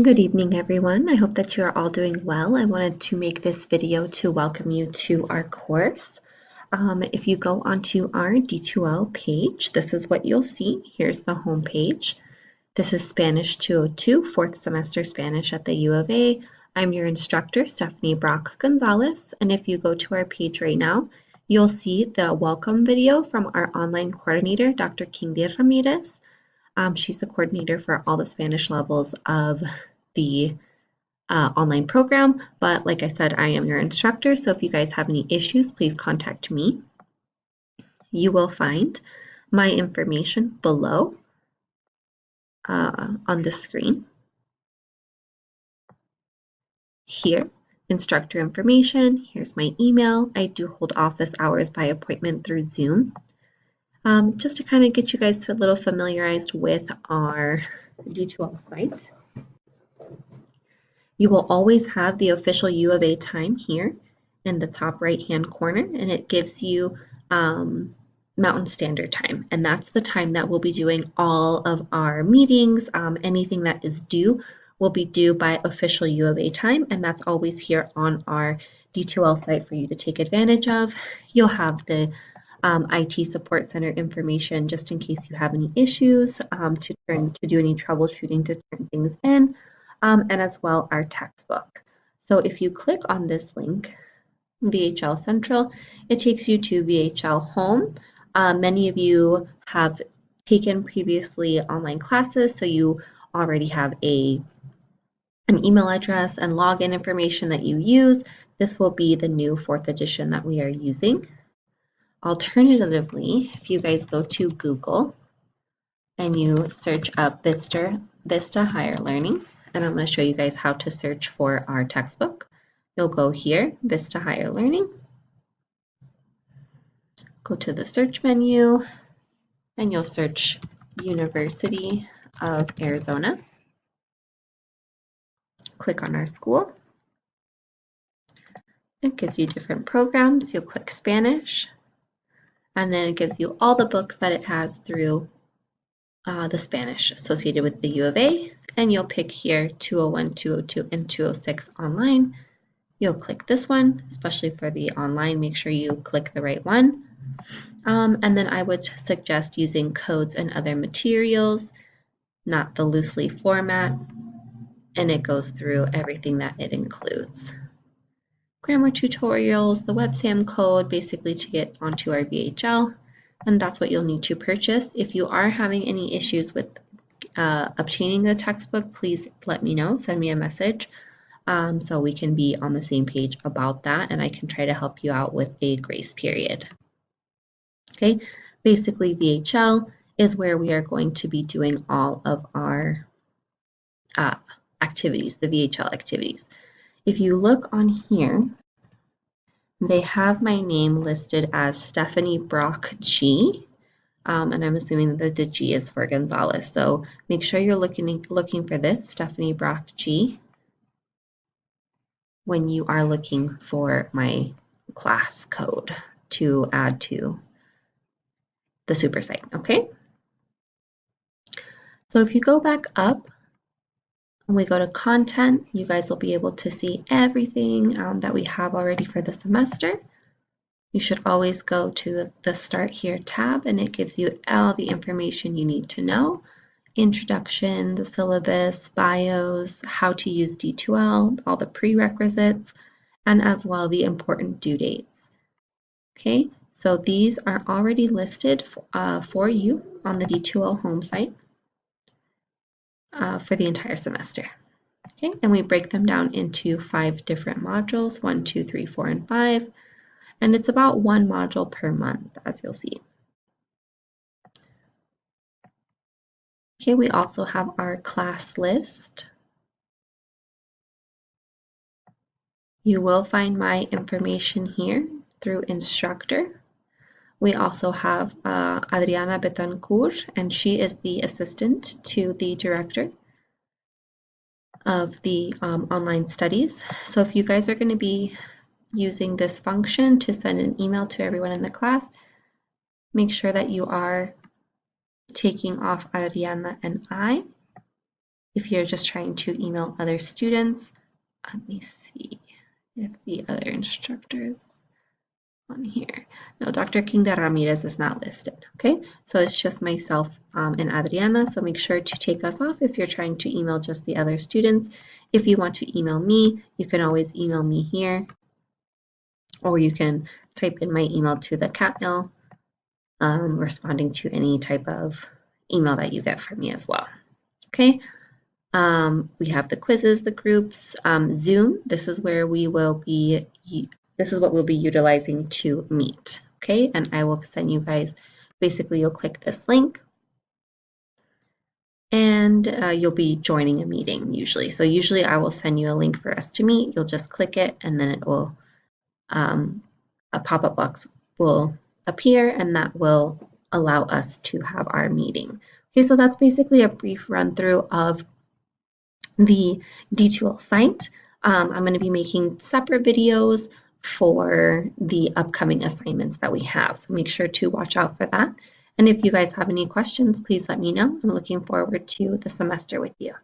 Good evening, everyone. I hope that you are all doing well. I wanted to make this video to welcome you to our course. If you go onto our D2L page, this is what you'll see. Here's the home page. This is Spanish 202, fourth semester Spanish at the U of A. I'm your instructor, Stephanie Brock Gonzalez, and if you go to our page right now, you'll see the welcome video from our online coordinator, Dr. Kindy Ramirez. She's the coordinator for all the Spanish levels of the online program. But like I said, I am your instructor. So if you guys have any issues, please contact me. You will find my information below on the screen. Here, instructor information. Here's my email. I do hold office hours by appointment through Zoom. Just to kind of get you guys a little familiarized with our D2L site. You will always have the official U of A time here in the top right hand corner, and it gives you Mountain Standard Time, and that's the time that we'll be doing all of our meetings. Anything that is due will be due by official U of A time, and that's always here on our D2L site for you to take advantage of. You'll have the IT Support Center information just in case you have any issues to do any troubleshooting to turn things in. And as well our textbook. So if you click on this link, VHL Central, it takes you to VHL Home. Many of you have taken previously online classes, so you already have an email address and login information that you use. This will be the new 4th edition that we are using. Alternatively, if you guys go to Google and you search up Vista Higher Learning, and I'm going to show you guys how to search for our textbook. You'll go here, Vista Higher Learning, go to the search menu, and you'll search University of Arizona. Click on our school. It gives you different programs. You'll click Spanish, and then it gives you all the books that it has through the Spanish associated with the U of A, and you'll pick here 201, 202, and 206 online. You'll click this one, especially for the online, make sure you click the right one. And then I would suggest using codes and other materials, not the loose leaf format, and it goes through everything that it includes. Grammar tutorials, the WebSam code, basically to get onto our VHL, and that's what you'll need to purchase. If you are having any issues with obtaining the textbook, please let me know, send me a message. So we can be on the same page about that, and I can try to help you out with a grace period. Okay, basically VHL is where we are going to be doing all of our activities, the VHL activities. If you look on here, they have my name listed as Stephanie Brock G, and I'm assuming that the G is for Gonzalez. So make sure you're looking for this, Stephanie Brock G, when you are looking for my class code to add to the super site, okay? So if you go back up and we go to content, you guys will be able to see everything that we have already for the semester. You should always go to the Start Here tab, and it gives you all the information you need to know. Introduction, the syllabus, bios, how to use D2L, all the prerequisites, and as well the important due dates. Okay, so these are already listed for you on the D2L home site for the entire semester. Okay, and we break them down into 5 different modules, 1, 2, 3, 4, and 5, and it's about 1 module per month, as you'll see. Okay, we also have our class list. You will find my information here through instructor. We also have Adriana Betancourt, and she is the assistant to the director of the online studies. So if you guys are going to be using this function to send an email to everyone in the class, make sure that you are taking off Adriana and I, If you're just trying to email other students, let me see if the other instructors on here. No, Dr. Kinga Ramirez is not listed, okay? So it's just myself and Adriana, so make sure to take us off if you're trying to email just the other students. If you want to email me, you can always email me here, or you can type in my email to the cat mail, responding to any type of email that you get from me as well, okay? We have the quizzes, the groups, Zoom. This is where we will be, this is what we'll be utilizing to meet, okay? And I will send you guys, basically you'll click this link and you'll be joining a meeting usually. So usually I will send you a link for us to meet. You'll just click it and then it will, a pop-up box will appear and that will allow us to have our meeting. Okay, so that's basically a brief run through of the D2L site. I'm going to be making separate videos for the upcoming assignments that we have. So make sure to watch out for that. And if you guys have any questions, please let me know. I'm looking forward to the semester with you.